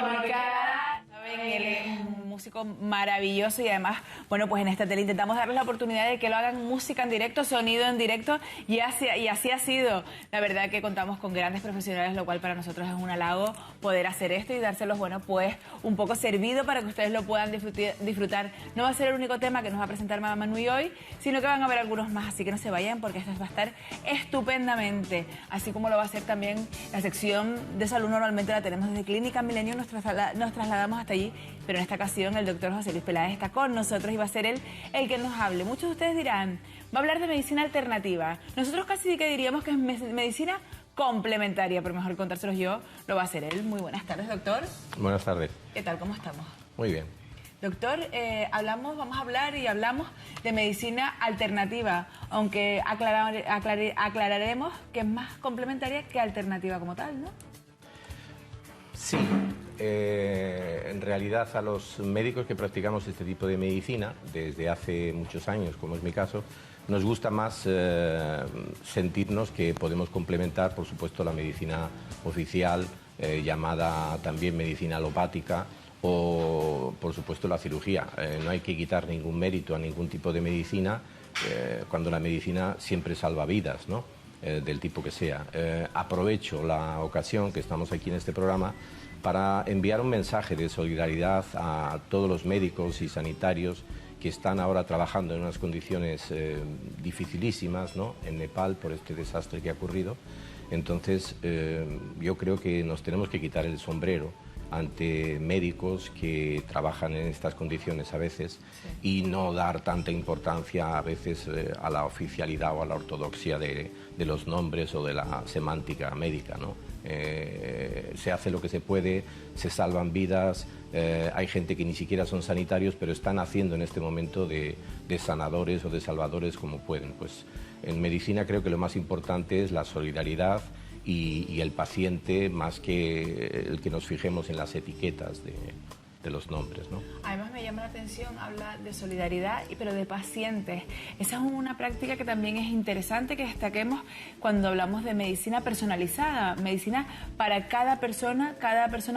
Mónica. Saben, él es un músico maravilloso y además, bueno, pues en esta tele intentamos darles la oportunidad de que lo hagan música en directo, sonido en directo y así ha sido. La verdad que contamos con grandes profesionales, lo cual para nosotros es un halago poder hacer esto y dárselos, bueno, pues un poco servido para que ustedes lo puedan disfrutar. No va a ser el único tema que nos va a presentar Mamá Nui hoy, sino que van a haber algunos más, así que no se vayan porque esto va a estar estupendamente, así como lo va a ser también la sección de salud. Normalmente la tenemos desde Clínica Milenio, nos trasladamos hasta allí, pero en esta ocasión el doctor José Luis Peláez está con nosotros y va a ser él el que nos hable. Muchos de ustedes dirán, va a hablar de medicina alternativa. Nosotros casi que diríamos que es medicina complementaria, pero mejor contárselos yo, lo va a hacer él. Muy buenas tardes, doctor. Buenas tardes. ¿Qué tal? ¿Cómo estamos? Muy bien. Doctor, vamos a hablar y hablamos de medicina alternativa, aunque aclararemos que es más complementaria que alternativa como tal, ¿no? Sí, en realidad a los médicos que practicamos este tipo de medicina desde hace muchos años, como es mi caso, nos gusta más sentirnos que podemos complementar, por supuesto, la medicina oficial, llamada también medicina alopática, o, por supuesto, la cirugía. No hay que quitar ningún mérito a ningún tipo de medicina, cuando la medicina siempre salva vidas, ¿no? Del tipo que sea. Aprovecho la ocasión que estamos aquí en este programa para enviar un mensaje de solidaridad a todos los médicos y sanitarios que están ahora trabajando en unas condiciones dificilísimas, ¿no?, en Nepal por este desastre que ha ocurrido. Entonces, yo creo que nos tenemos que quitar el sombrero ante médicos que trabajan en estas condiciones a veces, sí, y no dar tanta importancia a veces a la oficialidad o a la ortodoxia de los nombres o de la semántica médica, ¿no? Se hace lo que se puede, se salvan vidas, hay gente que ni siquiera son sanitarios, pero están haciendo en este momento de sanadores o de salvadores como pueden. Pues en medicina creo que lo más importante es la solidaridad y el paciente, más que el que nos fijemos en las etiquetas de los nombres, ¿no? Además me llama la atención, habla de solidaridad, pero de pacientes. Esa es una práctica que también es interesante que destaquemos cuando hablamos de medicina personalizada, medicina para cada persona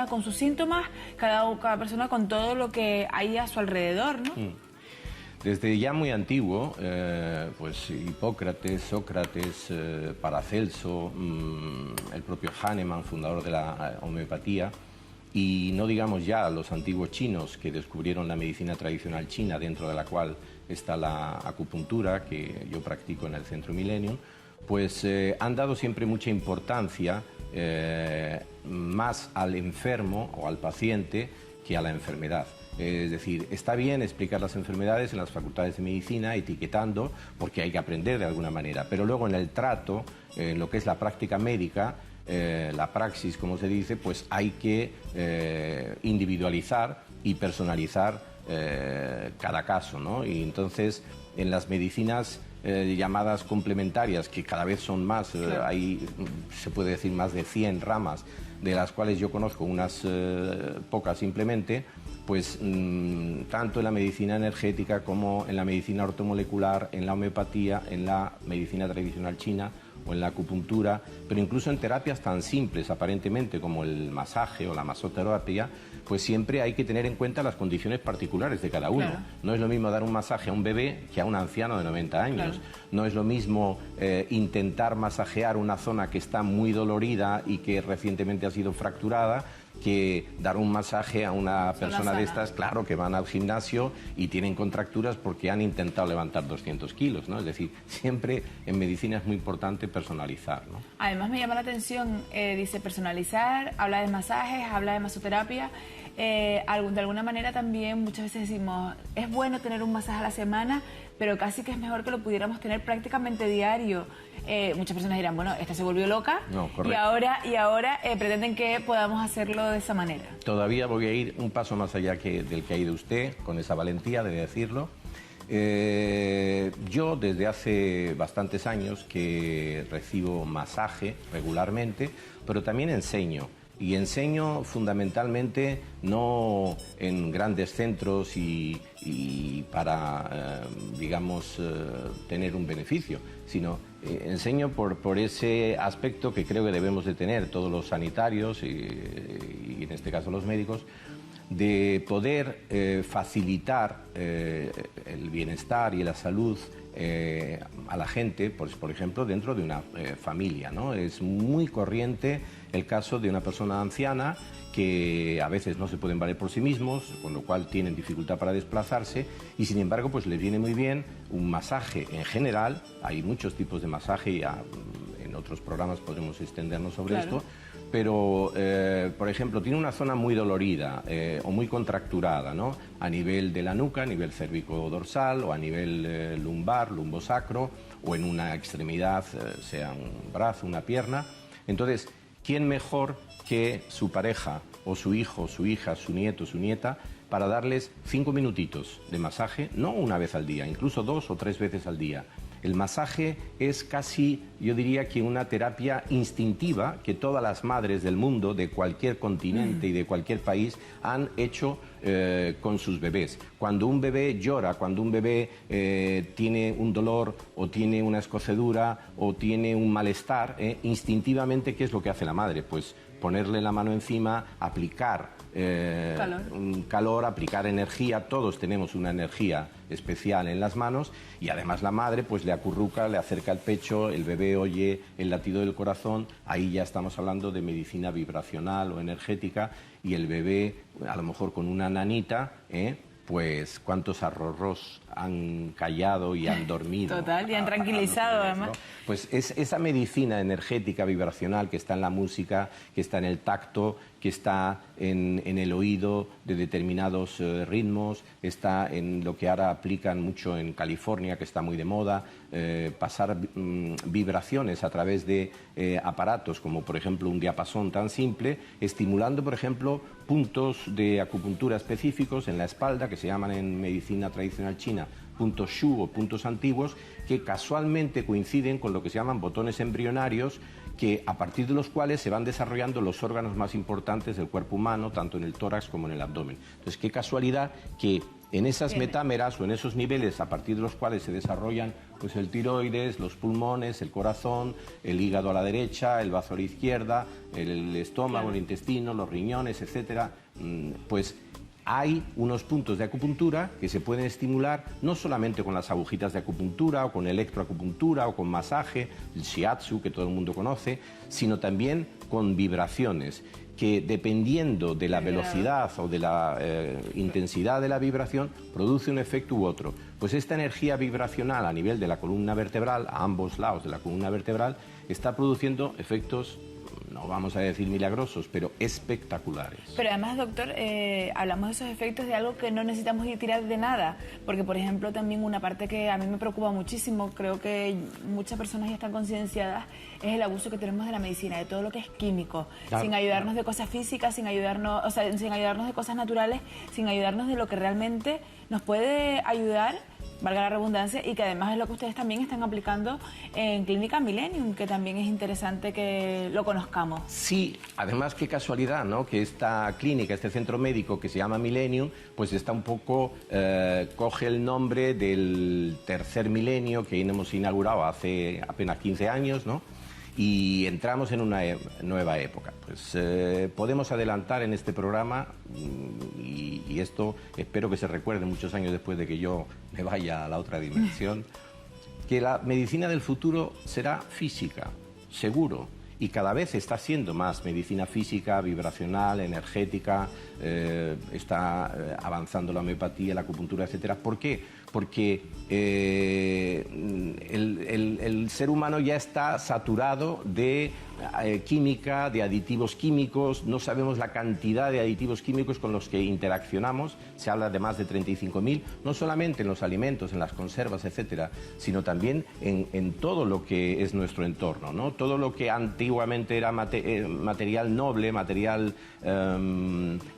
con sus síntomas, cada persona con todo lo que hay a su alrededor, ¿no? Desde ya muy antiguo, pues Hipócrates, Sócrates, Paracelso, el propio Hahnemann, fundador de la homeopatía, y no digamos ya los antiguos chinos que descubrieron la medicina tradicional china, dentro de la cual está la acupuntura, que yo practico en el Centro Millennium, pues han dado siempre mucha importancia más al enfermo o al paciente que a la enfermedad. Es decir, está bien explicar las enfermedades en las facultades de medicina, etiquetando, porque hay que aprender de alguna manera, pero luego en el trato, en lo que es la práctica médica, la praxis, como se dice, pues hay que individualizar y personalizar cada caso, ¿no? Y entonces, en las medicinas llamadas complementarias, que cada vez son más, hay, se puede decir, más de 100 ramas, de las cuales yo conozco unas pocas simplemente, pues tanto en la medicina energética como en la medicina ortomolecular, en la homeopatía, en la medicina tradicional china o en la acupuntura, pero incluso en terapias tan simples aparentemente como el masaje o la masoterapia, pues siempre hay que tener en cuenta las condiciones particulares de cada uno. Claro. No es lo mismo dar un masaje a un bebé que a un anciano de 90 años. Claro. No es lo mismo intentar masajear una zona que está muy dolorida y que recientemente ha sido fracturada, que dar un masaje a una persona de estas, claro, que van al gimnasio y tienen contracturas porque han intentado levantar 200 kilos, ¿no? Es decir, siempre en medicina es muy importante personalizar, ¿no? Además me llama la atención, dice personalizar, habla de masajes, habla de masoterapia. De alguna manera también muchas veces decimos, es bueno tener un masaje a la semana, pero casi que es mejor que lo pudiéramos tener prácticamente diario. Muchas personas dirán, bueno, esta se volvió loca, no, y ahora pretenden que podamos hacerlo de esa manera. Todavía voy a ir un paso más allá del que ha ido usted, con esa valentía de decirlo. Yo desde hace bastantes años que recibo masaje regularmente, pero también enseño. Y enseño fundamentalmente no en grandes centros y para, digamos, tener un beneficio, sino enseño por ese aspecto que creo que debemos de tener todos los sanitarios y en este caso los médicos, de poder facilitar el bienestar y la salud a la gente, pues, por ejemplo, dentro de una familia, ¿no? Es muy corriente el caso de una persona anciana que a veces no se pueden valer por sí mismos, con lo cual tienen dificultad para desplazarse y sin embargo pues les viene muy bien un masaje en general. Hay muchos tipos de masaje y en otros programas podremos extendernos sobre esto, pero por ejemplo tiene una zona muy dolorida o muy contracturada, ¿no? A nivel de la nuca, a nivel cérvico-dorsal o a nivel lumbar, lumbosacro o en una extremidad, sea un brazo, una pierna. Entonces, ¿quién mejor que su pareja o su hijo, su hija, su nieto, su nieta, para darles 5 minutitos de masaje, no una vez al día, incluso 2 o 3 veces al día? El masaje es casi, yo diría que una terapia instintiva que todas las madres del mundo, de cualquier continente y de cualquier país, han hecho con sus bebés. Cuando un bebé llora, cuando un bebé tiene un dolor o tiene una escocedura o tiene un malestar, instintivamente, ¿qué es lo que hace la madre? Pues ponerle la mano encima, aplicar calor, aplicar energía. Todos tenemos una energía especial en las manos y además la madre pues le acurruca, le acerca el pecho, el bebé oye el latido del corazón. Ahí ya estamos hablando de medicina vibracional o energética y el bebé, a lo mejor con una nanita, pues cuántos arrorros han callado y han dormido. Total, y han tranquilizado además. ¿No? Pues es esa medicina energética, vibracional, que está en la música, que está en el tacto, que está en el oído de determinados ritmos, está en lo que ahora aplican mucho en California, que está muy de moda, pasar vibraciones a través de aparatos, como por ejemplo un diapasón tan simple, estimulando por ejemplo puntos de acupuntura específicos en la espalda, que se llaman en medicina tradicional china puntos Shu o puntos antiguos, que casualmente coinciden con lo que se llaman botones embrionarios, que a partir de los cuales se van desarrollando los órganos más importantes del cuerpo humano, tanto en el tórax como en el abdomen. Entonces, qué casualidad que en esas metámeras o en esos niveles a partir de los cuales se desarrollan pues el tiroides, los pulmones, el corazón, el hígado a la derecha, el bazo a la izquierda, el estómago, el intestino, los riñones, etcétera, pues hay unos puntos de acupuntura que se pueden estimular no solamente con las agujitas de acupuntura o con electroacupuntura o con masaje, el shiatsu que todo el mundo conoce, sino también con vibraciones que dependiendo de la velocidad o de la intensidad de la vibración produce un efecto u otro. Pues esta energía vibracional a nivel de la columna vertebral, a ambos lados de la columna vertebral, está produciendo efectos, no vamos a decir milagrosos, pero espectaculares. Pero además, doctor, hablamos de esos efectos de algo que no necesitamos ir tirar de nada, porque por ejemplo también una parte que a mí me preocupa muchísimo, creo que muchas personas ya están concienciadas, es el abuso que tenemos de la medicina, de todo lo que es químico, sin ayudarnos de cosas físicas, sin ayudarnos, o sea, sin ayudarnos de cosas naturales, sin ayudarnos de lo que realmente nos puede ayudar, valga la redundancia, y que además es lo que ustedes también están aplicando en Clínica Millennium, que también es interesante que lo conozcamos. Sí, además qué casualidad, ¿no? Que esta clínica, este centro médico que se llama Millennium, pues está un poco, coge el nombre del tercer milenio que hemos inaugurado hace apenas 15 años, ¿no? Y entramos en una nueva época. Pues podemos adelantar en este programa, y esto espero que se recuerde muchos años después de que yo me vaya a la otra dimensión, que la medicina del futuro será física, seguro, y cada vez está siendo más medicina física, vibracional, energética, está avanzando la homeopatía, la acupuntura, etcétera. ¿Por qué? Porque el ser humano ya está saturado de química, de aditivos químicos, no sabemos la cantidad de aditivos químicos con los que interaccionamos, se habla de más de 35.000, no solamente en los alimentos, en las conservas, etcétera, sino también en todo lo que es nuestro entorno, ¿no? Todo lo que antiguamente era material noble, material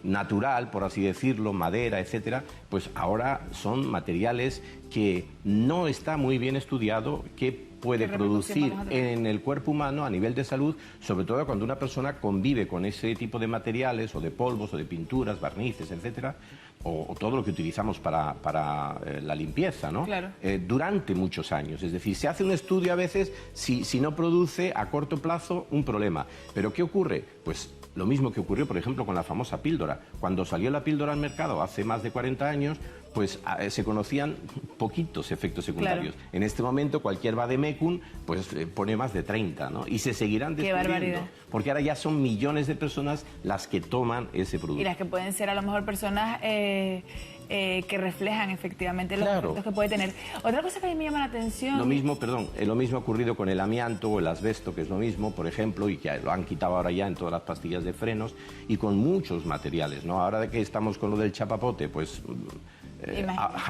natural, por así decirlo, madera, etcétera, pues ahora son materiales que no está muy bien estudiado, que puede producir en el cuerpo humano a nivel de salud, sobre todo cuando una persona convive con ese tipo de materiales o de polvos o de pinturas, barnices, etcétera, o todo lo que utilizamos para la limpieza, ¿no? Claro. Durante muchos años. Es decir, se hace un estudio a veces si no produce a corto plazo un problema. ¿Pero qué ocurre? Pues lo mismo que ocurrió, por ejemplo, con la famosa píldora. Cuando salió la píldora al mercado hace más de 40 años, pues se conocían poquitos efectos secundarios. Claro. En este momento cualquier vademecum pues pone más de 30, ¿no? Y se seguirán descubriendo. Porque ahora ya son millones de personas las que toman ese producto. Y las que pueden ser a lo mejor personas que reflejan efectivamente los efectos que puede tener. Otra cosa que a mí me llama la atención... Lo mismo ha ocurrido con el amianto o el asbesto, que es lo mismo, por ejemplo, y que lo han quitado ahora ya en todas las pastillas de frenos, y con muchos materiales, ¿no? Ahora de que estamos con lo del chapapote, pues...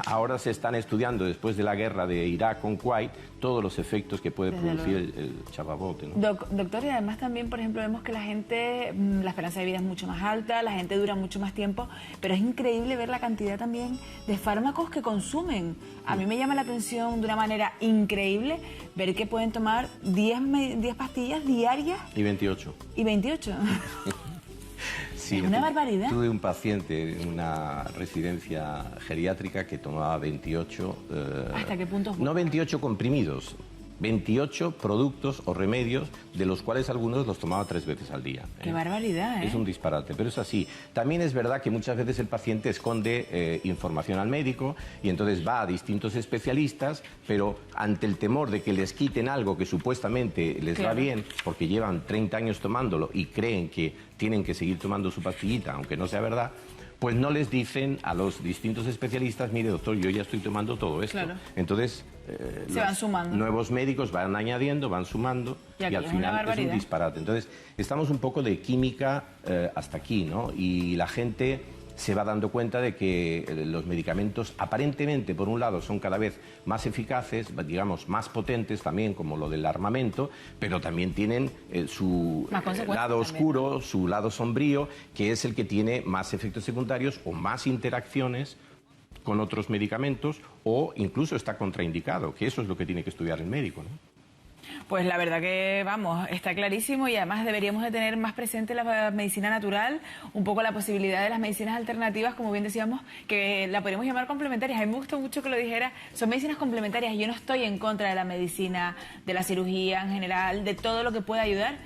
ahora se están estudiando, después de la guerra de Irak con Kuwait, todos los efectos que puede producir el chapapote, ¿no? Doctor, y además también, por ejemplo, vemos que la gente, la esperanza de vida es mucho más alta, la gente dura mucho más tiempo, pero es increíble ver la cantidad también de fármacos que consumen. A mí me llama la atención de una manera increíble ver que pueden tomar 10 pastillas diarias. Y 28. Y 28. Sí, es una barbaridad. Tuve un paciente en una residencia geriátrica que tomaba 28... ¿Hasta qué punto fue? No 28 comprimidos, 28 productos o remedios, de los cuales algunos los tomaba 3 veces al día. ¡Qué barbaridad! Es un disparate, pero es así. También es verdad que muchas veces el paciente esconde información al médico y entonces va a distintos especialistas, pero ante el temor de que les quiten algo que supuestamente les va bien, porque llevan 30 años tomándolo y creen que tienen que seguir tomando su pastillita, aunque no sea verdad, pues no les dicen a los distintos especialistas, mire doctor, yo ya estoy tomando todo esto. Claro. Entonces, se van sumando. Nuevos médicos van añadiendo, van sumando y al final es un disparate. Entonces, estamos un poco de química hasta aquí, ¿no? Y la gente se va dando cuenta de que los medicamentos aparentemente, por un lado, son cada vez más eficaces, digamos, más potentes también, como lo del armamento, pero también tienen su lado oscuro, su lado sombrío, que es el que tiene más efectos secundarios o más interacciones con otros medicamentos, o incluso está contraindicado, que eso es lo que tiene que estudiar el médico, ¿no? Pues la verdad que, vamos, está clarísimo y además deberíamos de tener más presente la medicina natural, un poco la posibilidad de las medicinas alternativas, como bien decíamos, que la podríamos llamar complementarias. A mí me gustó mucho que lo dijera, son medicinas complementarias. Yo no estoy en contra de la medicina, de la cirugía en general, de todo lo que pueda ayudar.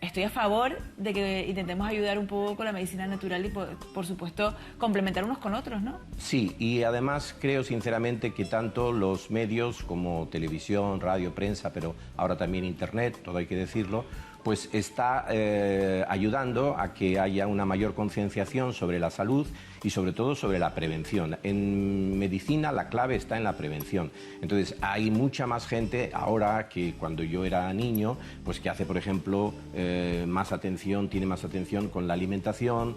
Estoy a favor de que intentemos ayudar un poco con la medicina natural y, por supuesto, complementar unos con otros, ¿no? Sí, y además creo sinceramente que tanto los medios como televisión, radio, prensa, pero ahora también Internet, todo hay que decirlo, pues está ayudando a que haya una mayor concienciación sobre la salud y sobre todo sobre la prevención. En medicina la clave está en la prevención. Entonces hay mucha más gente ahora que cuando yo era niño, pues que hace, por ejemplo, más atención, tiene más atención con la alimentación.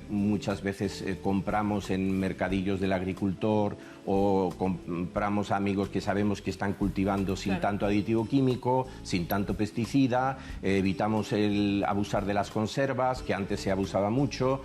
Muchas veces compramos en mercadillos del agricultor o compramos a amigos que sabemos que están cultivando sin tanto aditivo químico, sin tanto pesticida, evitamos el abusar de las conservas, que antes se abusaba mucho,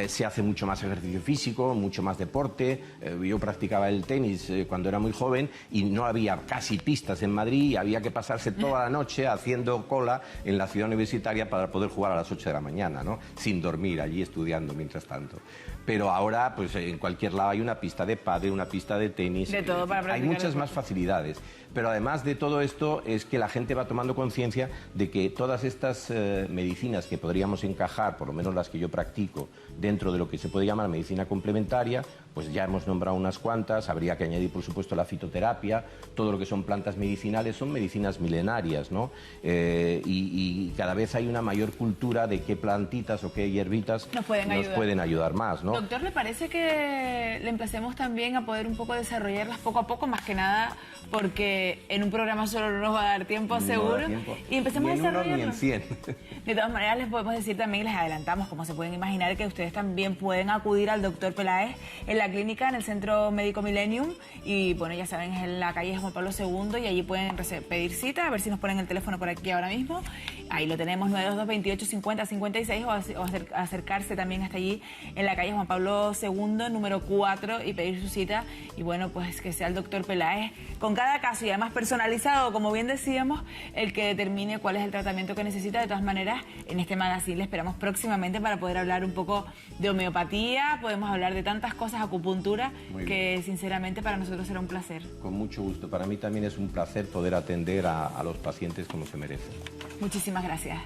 se hace mucho más ejercicio físico, mucho más deporte. Yo practicaba el tenis cuando era muy joven y no había casi pistas en Madrid y había que pasarse toda la noche haciendo cola en la ciudad universitaria para poder jugar a las 8 de la mañana, ¿no? Sin dormir, allí estudiando mientras tanto. Pero ahora, pues en cualquier lado hay una pista de pádel, una pista de tenis. De todo para hay muchas más facilidades. Pero además de todo esto es que la gente va tomando conciencia de que todas estas medicinas que podríamos encajar, por lo menos las que yo practico, dentro de lo que se puede llamar medicina complementaria, pues ya hemos nombrado unas cuantas, habría que añadir por supuesto la fitoterapia, todo lo que son plantas medicinales, son medicinas milenarias, ¿no? Y cada vez hay una mayor cultura de qué plantitas o qué hierbitas nos pueden ayudar más, ¿no? Doctor, ¿le parece que le emplacemos también a poder un poco desarrollarlas poco a poco, más que nada porque en un programa solo no nos va a dar tiempo, seguro? Y empecemos a desarrollarlo. Ni en 100. De todas maneras, les podemos decir también, les adelantamos, como se pueden imaginar, que ustedes también pueden acudir al doctor Peláez en la clínica, en el Centro Médico Millennium, y bueno, ya saben, es en la calle Juan Pablo II, y allí pueden pedir cita, a ver si nos ponen el teléfono por aquí ahora mismo, ahí lo tenemos, 922 28 50 56, o acercarse también hasta allí en la calle Juan Pablo II, número 4, y pedir su cita. Y bueno, pues que sea el doctor Peláez, con cada caso y además personalizado, como bien decíamos, el que determine cuál es el tratamiento que necesita. De todas maneras, en este magazine le esperamos próximamente para poder hablar un poco de homeopatía, podemos hablar de tantas cosas, acupuntura, que sinceramente para nosotros será un placer. Con mucho gusto. Para mí también es un placer poder atender a los pacientes como se merecen. Muchísimas gracias.